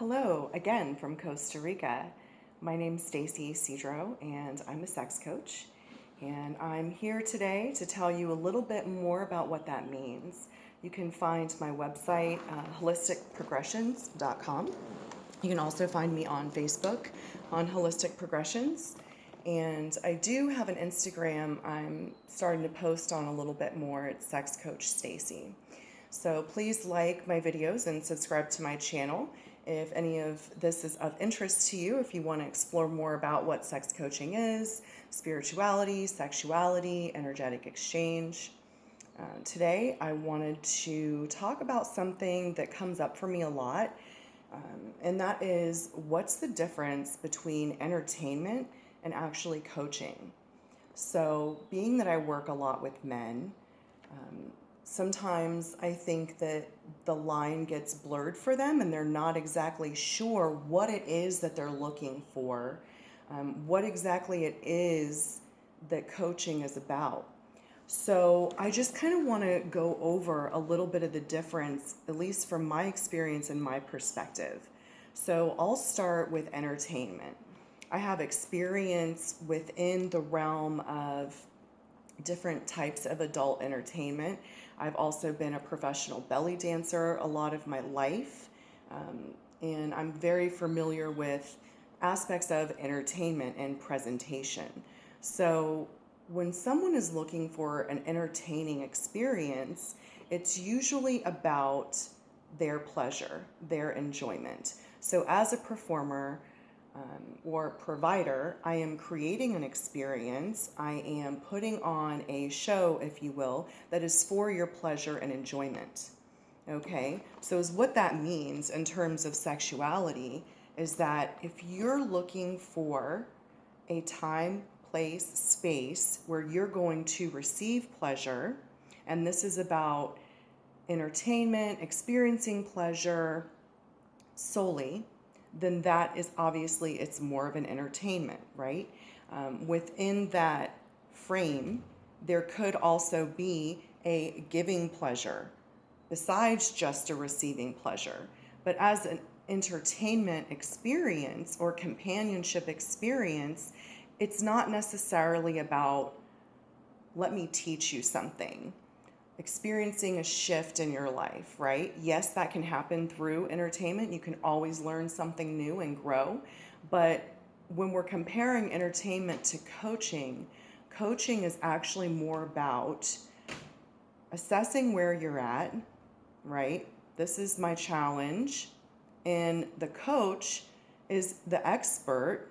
Hello again from Costa Rica. My name's Stacy Cedro and I'm a sex coach. And I'm here today to tell you a little bit more about what that means. You can find my website, holisticprogressions.com. You can also find me on Facebook on Holistic Progressions. And I do have an Instagram I'm starting to post on a little bit more. It's Sex Coach Stacy. So please like my videos and subscribe to my channel if any of this is of interest to you, if you want to explore more about what sex coaching is, spirituality, sexuality, energetic exchange. Today I wanted to talk about something that comes up for me a lot, and that is what's the difference between entertainment and actually coaching. So being that I work a lot with men, sometimes I think that the line gets blurred for them and they're not exactly sure what it is that they're looking for, what exactly it is that coaching is about. So I just kind of want to go over a little bit of the difference, at least from my experience and my perspective. So I'll start with entertainment. I have experience within the realm of different types of adult entertainment. I've also been a professional belly dancer a lot of my life, and I'm very familiar with aspects of entertainment and presentation. So when someone is looking for an entertaining experience, it's usually about their pleasure, their enjoyment. So as a performer, or provider, I am creating an experience. I am putting on a show, if you will, that is for your pleasure and enjoyment. Okay, so is what that means in terms of sexuality is that if you're looking for a time, place, space where you're going to receive pleasure, and this is about entertainment, experiencing pleasure solely, then that is obviously it's more of an entertainment, right? Within that frame, there could also be a giving pleasure besides just a receiving pleasure. But as an entertainment experience or companionship experience, it's not necessarily about, let me teach you something. Experiencing a shift in your life, right? Yes, that can happen through entertainment. You can always learn something new and grow. But when we're comparing entertainment to coaching, coaching is actually more about assessing where you're at, right? This is my challenge. And the coach is the expert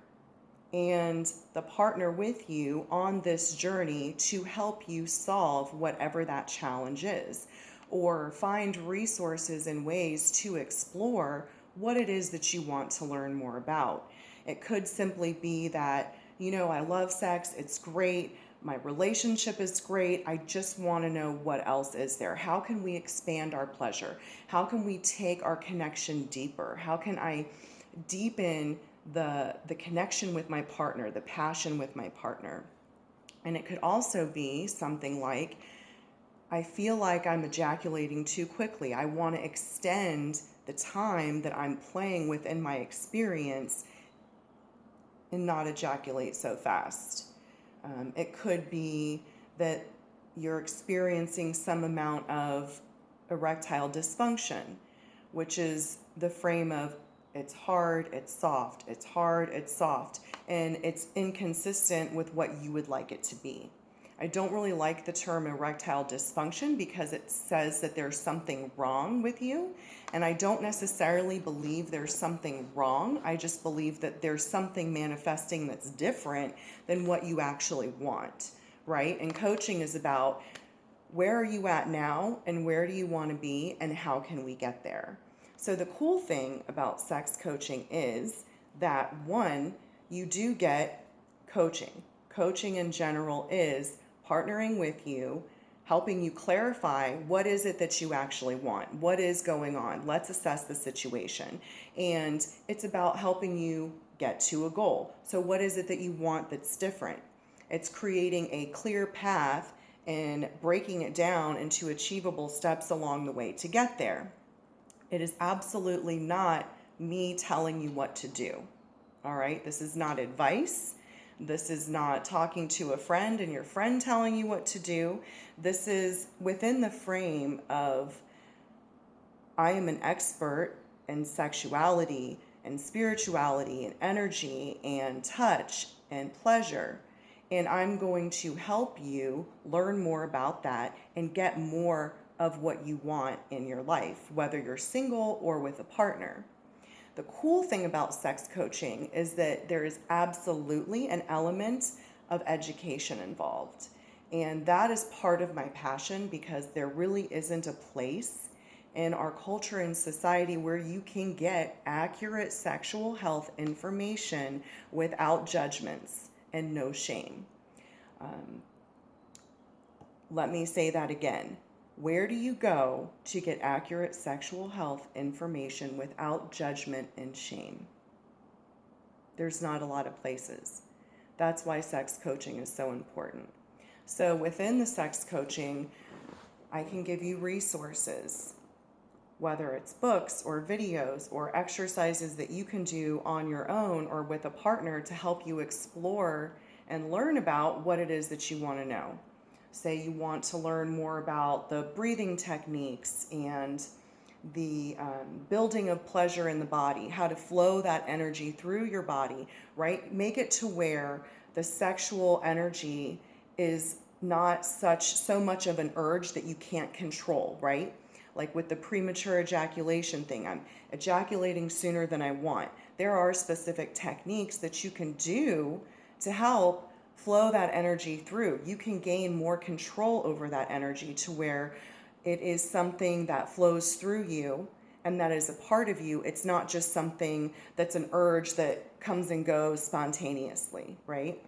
and the partner with you on this journey to help you solve whatever that challenge is, or find resources and ways to explore what it is that you want to learn more about. It could simply be that, I love sex, it's great, my relationship is great, I just want to know what else is there. How can we expand our pleasure? How can we take our connection deeper? How can I deepen the connection with my partner, the passion with my partner? And it could also be something like, I feel like I'm ejaculating too quickly. I want to extend the time that I'm playing within my experience and not ejaculate so fast. It could be that you're experiencing some amount of erectile dysfunction, which is the frame of it's hard, it's soft, it's hard, it's soft, and it's inconsistent with what you would like it to be. I don't really like the term erectile dysfunction because it says that there's something wrong with you, and I don't necessarily believe there's something wrong. I just believe that there's something manifesting that's different than what you actually want, right? And coaching is about where are you at now and where do you want to be and how can we get there? So the cool thing about sex coaching is that, one, you do get coaching. Coaching in general is partnering with you, helping you clarify what is it that you actually want, what is going on. Let's assess the situation. And it's about helping you get to a goal. So what is it that you want that's different? It's creating a clear path and breaking it down into achievable steps along the way to get there. It is absolutely not me telling you what to do. All right? This is not advice. This is not talking to a friend and your friend telling you what to do. This is within the frame of I am an expert in sexuality and spirituality and energy and touch and pleasure. And I'm going to help you learn more about that and get more of what you want in your life, whether you're single or with a partner. The cool thing about sex coaching is that there is absolutely an element of education involved. And that is part of my passion, because there really isn't a place in our culture and society where you can get accurate sexual health information without judgments and no shame. Let me say that again. Where do you go to get accurate sexual health information without judgment and shame? There's not a lot of places. That's why sex coaching is so important. So within the sex coaching, I can give you resources, whether it's books or videos or exercises that you can do on your own or with a partner to help you explore and learn about what it is that you want to know. Say you want to learn more about the breathing techniques and the building of pleasure in the body, how to flow that energy through your body, right? Make it to where the sexual energy is not so much of an urge that you can't control, right? Like with the premature ejaculation thing, I'm ejaculating sooner than I want. There are specific techniques that you can do to help flow that energy through. You can gain more control over that energy to where it is something that flows through you and that is a part of you. It's not just something that's an urge that comes and goes spontaneously, right?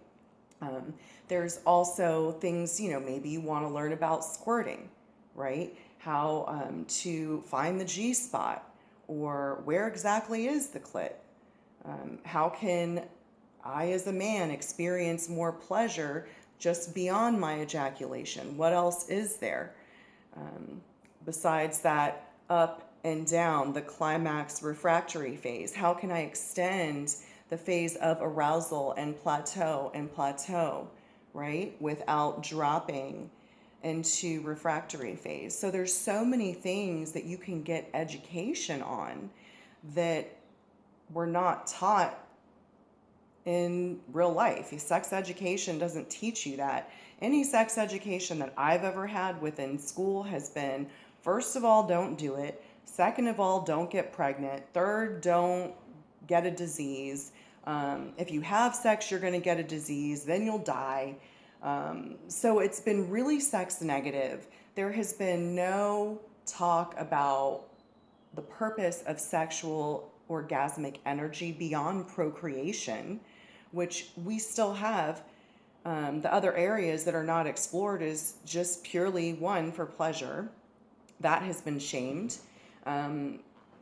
There's also things, maybe you want to learn about squirting, right? How to find the G spot, or where exactly is the clit? How can I, as a man, experience more pleasure just beyond my ejaculation? What else is there? Besides that up and down, the climax refractory phase, how can I extend the phase of arousal and plateau, right? Without dropping into refractory phase. So there's so many things that you can get education on that we're not taught in real life. Sex education doesn't teach you that. Any sex education that I've ever had within school has been, first of all, don't do it. Second of all, don't get pregnant. Third, don't get a disease. If you have sex, you're going to get a disease, then you'll die. So it's been really sex negative. There has been no talk about the purpose of sexual orgasmic energy beyond procreation, which we still have. The other areas that are not explored is just purely one for pleasure. That has been shamed.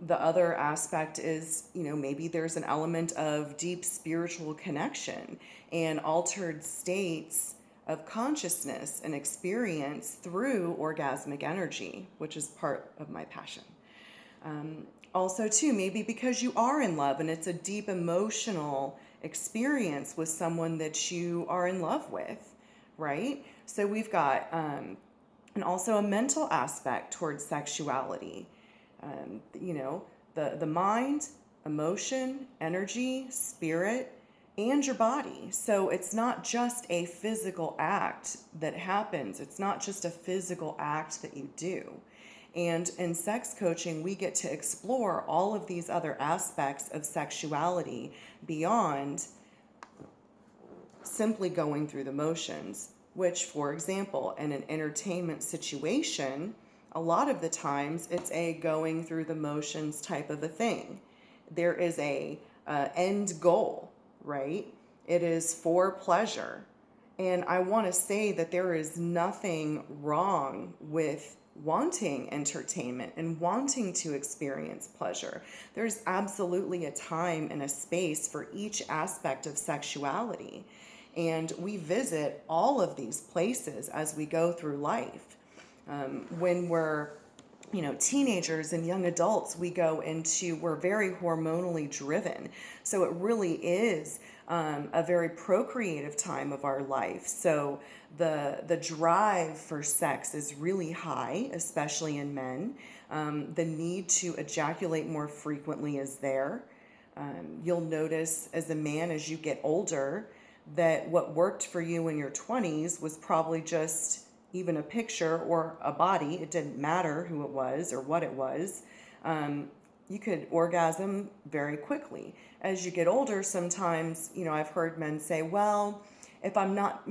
The other aspect is, maybe there's an element of deep spiritual connection and altered states of consciousness and experience through orgasmic energy, which is part of my passion. Also, too, maybe because you are in love and it's a deep emotional experience with someone that you are in love with, right? So we've got, and also a mental aspect towards sexuality. The mind, emotion, energy, spirit, and your body. So it's not just a physical act that happens. It's not just a physical act that you do. And in sex coaching, we get to explore all of these other aspects of sexuality beyond simply going through the motions, which, for example, in an entertainment situation, a lot of the times it's a going through the motions type of a thing. There is a end goal, right? It is for pleasure. And I want to say that there is nothing wrong with wanting entertainment and wanting to experience pleasure. There's absolutely a time and a space for each aspect of sexuality. And we visit all of these places as we go through life. When we're teenagers and young adults, we're very hormonally driven. So it really is a very procreative time of our life. So the drive for sex is really high, especially in men. The need to ejaculate more frequently is there. You'll notice as a man, as you get older, that what worked for you in your 20s was probably just even a picture or a body. It didn't matter who it was or what it was. You could orgasm very quickly. As you get older, sometimes, I've heard men say, well, if I'm not,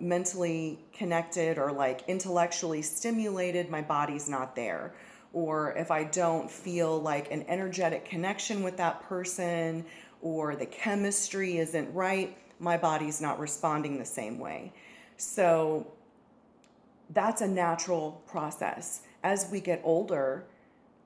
mentally connected or like intellectually stimulated, my body's not there. Or if I don't feel like an energetic connection with that person, or the chemistry isn't right, my body's not responding the same way. So that's a natural process. As we get older,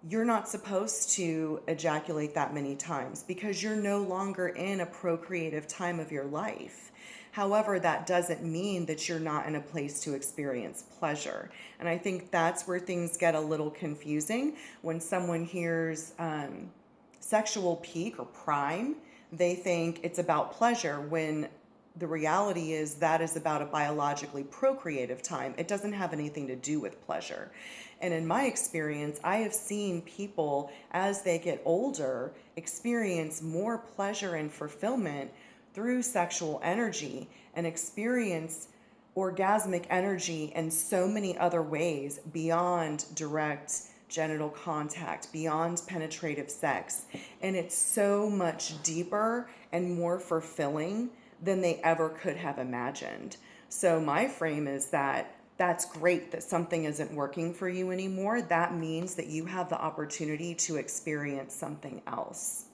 you're not supposed to ejaculate that many times because you're no longer in a procreative time of your life. However, that doesn't mean that you're not in a place to experience pleasure. And I think that's where things get a little confusing. When someone hears sexual peak or prime, they think it's about pleasure, when the reality is that is about a biologically procreative time. It doesn't have anything to do with pleasure. And in my experience, I have seen people, as they get older, experience more pleasure and fulfillment through sexual energy, and experience orgasmic energy in so many other ways beyond direct genital contact, beyond penetrative sex. And it's so much deeper and more fulfilling than they ever could have imagined. So my frame is that that's great that something isn't working for you anymore. That means that you have the opportunity to experience something else.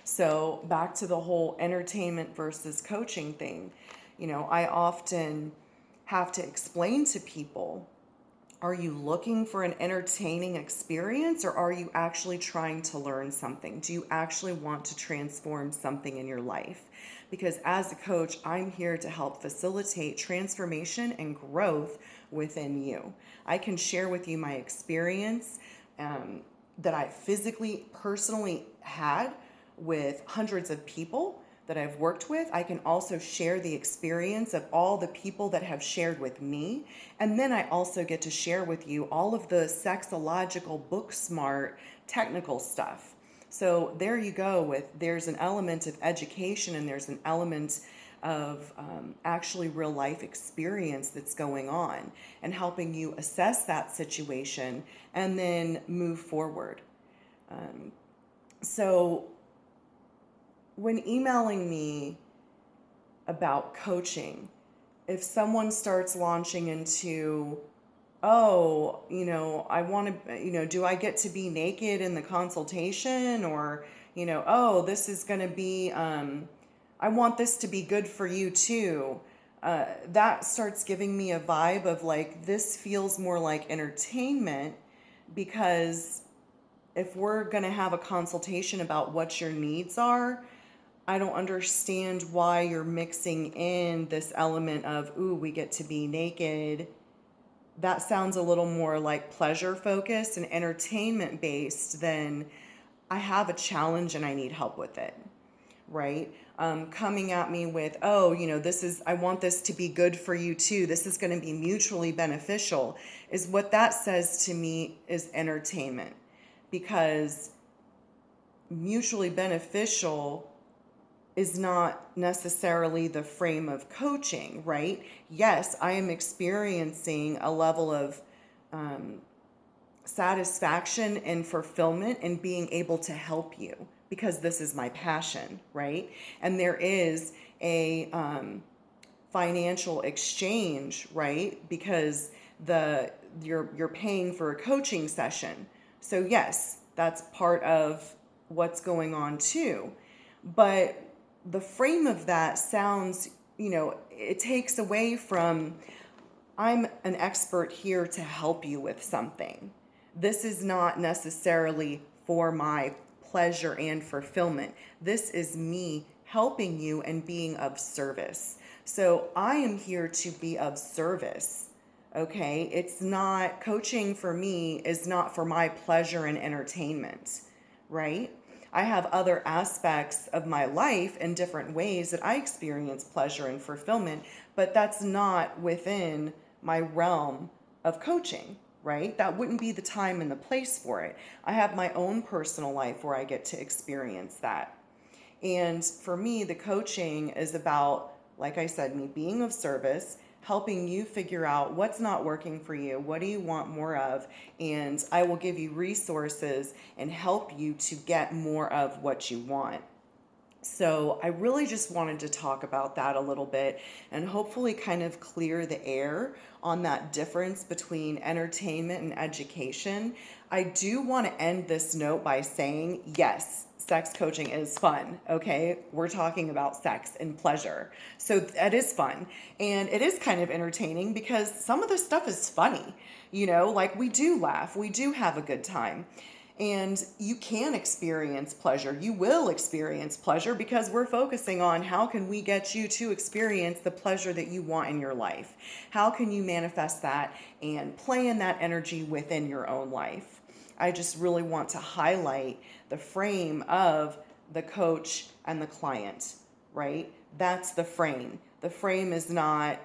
So back to the whole entertainment versus coaching thing. I often have to explain to people, are you looking for an entertaining experience, or are you actually trying to learn something? Do you actually want to transform something in your life? Because as a coach, I'm here to help facilitate transformation and growth within you. I can share with you my experience that I physically, personally had with hundreds of people that I've worked with. I can also share the experience of all the people that have shared with me. And then I also get to share with you all of the sexological, book smart, technical stuff. So there you go, there's an element of education, and there's an element of actually real life experience that's going on, and helping you assess that situation and then move forward. So when emailing me about coaching, if someone starts launching into, oh, I want to, do I get to be naked in the consultation? Or, oh, this is going to be, I want this to be good for you too. That starts giving me a vibe of like, this feels more like entertainment, because if we're going to have a consultation about what your needs are, I don't understand why you're mixing in this element of, ooh, we get to be naked. That sounds a little more like pleasure focused and entertainment based than I have a challenge and I need help with it, right? Coming at me with, oh, I want this to be good for you too. This is going to be mutually beneficial, is what that says to me is entertainment. Because mutually beneficial is not necessarily the frame of coaching, right? Yes, I am experiencing a level of satisfaction and fulfillment in being able to help you, because this is my passion, right? And there is a financial exchange, right? Because you're paying for a coaching session. So yes, that's part of what's going on too. But the frame of that sounds, it takes away from, I'm an expert here to help you with something. This is not necessarily for my pleasure and fulfillment. This is me helping you and being of service. So I am here to be of service, Okay, it's not, coaching for me is not for my pleasure and entertainment, right? I have other aspects of my life in different ways that I experience pleasure and fulfillment, but that's not within my realm of coaching, right? That wouldn't be the time and the place for it. I have my own personal life where I get to experience that. And for me, the coaching is about, like I said, me being of service, helping you figure out what's not working for you, what do you want more of, and I will give you resources and help you to get more of what you want. So I really just wanted to talk about that a little bit and hopefully kind of clear the air on that difference between entertainment and education. I do want to end this note by saying, yes, sex coaching is fun, okay? We're talking about sex and pleasure. So that is fun. And it is kind of entertaining because some of the stuff is funny, like we do laugh, we do have a good time. And you can experience pleasure. You will experience pleasure because we're focusing on how can we get you to experience the pleasure that you want in your life? How can you manifest that and play in that energy within your own life? I just really want to highlight the frame of the coach and the client, right? That's the frame. The frame is not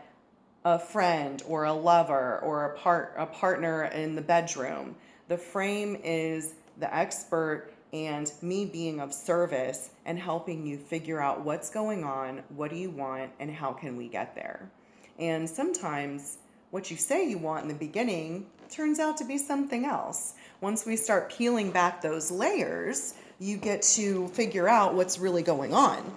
a friend or a lover or a partner in the bedroom. The frame is the expert and me being of service and helping you figure out what's going on, what do you want, and how can we get there. And sometimes what you say you want in the beginning turns out to be something else. Once we start peeling back those layers, you get to figure out what's really going on.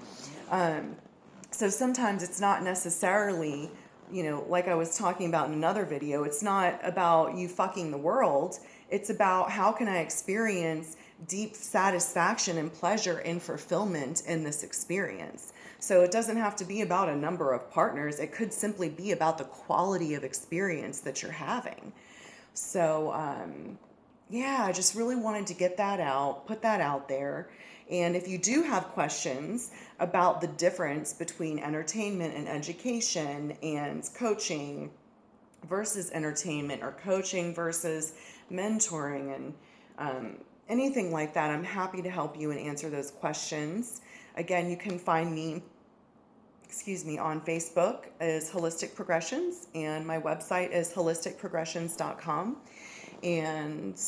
So sometimes it's not necessarily, like I was talking about in another video, it's not about you fucking the world. It's about how can I experience deep satisfaction and pleasure and fulfillment in this experience. So it doesn't have to be about a number of partners. It could simply be about the quality of experience that you're having. So, yeah, I just really wanted to get that out, put that out there. And if you do have questions about the difference between entertainment and education and coaching versus entertainment or coaching versus mentoring and anything like that, I'm happy to help you and answer those questions. Again, you can find me, on Facebook is Holistic Progressions, and my website is holisticprogressions.com, and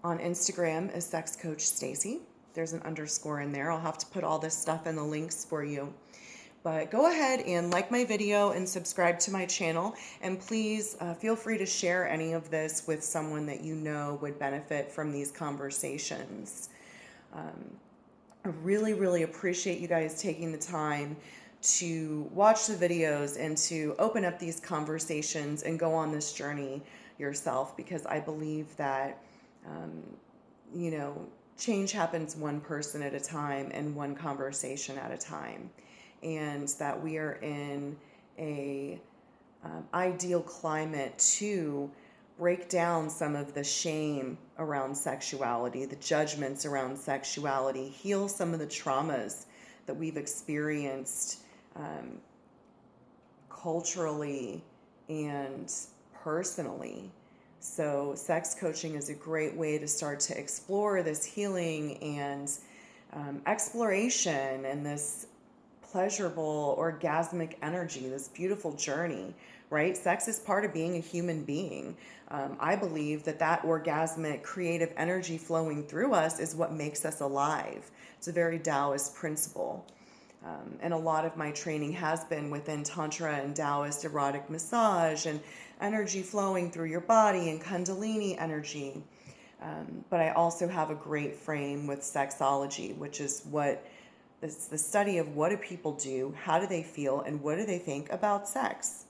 on Instagram is Sex Coach Stacy. There's an underscore in there. I'll have to put all this stuff in the links for you. But go ahead and like my video and subscribe to my channel. And please feel free to share any of this with someone that you know would benefit from these conversations. I really, really appreciate you guys taking the time to watch the videos and to open up these conversations and go on this journey yourself, because I believe that, change happens one person at a time and one conversation at a time. And that we are in a ideal climate to break down some of the shame around sexuality, the judgments around sexuality, heal some of the traumas that we've experienced culturally and personally. So sex coaching is a great way to start to explore this healing and exploration and this pleasurable, orgasmic energy, this beautiful journey, right? Sex is part of being a human being. I believe that orgasmic, creative energy flowing through us is what makes us alive. It's a very Taoist principle. And a lot of my training has been within Tantra and Taoist erotic massage and energy flowing through your body and Kundalini energy. But I also have a great frame with sexology, which is it's the study of what do people do, how do they feel, and what do they think about sex.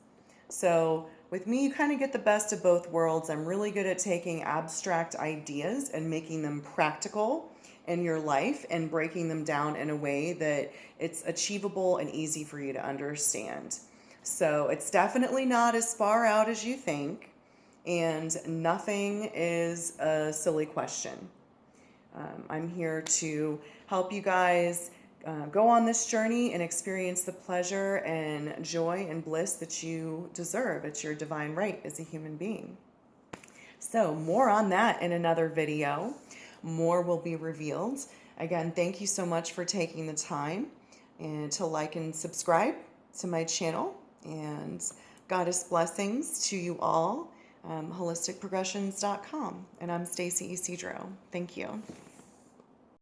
So with me, you kind of get the best of both worlds. I'm really good at taking abstract ideas and making them practical in your life and breaking them down in a way that it's achievable and easy for you to understand. So it's definitely not as far out as you think, and nothing is a silly question. I'm here to help you guys go on this journey and experience the pleasure and joy and bliss that you deserve. It's your divine right as a human being. So more on that in another video. More will be revealed. Again, thank you so much for taking the time and to like and subscribe to my channel. And goddess blessings to you all. Holisticprogressions.com. And I'm Stacy Isidro. Thank you.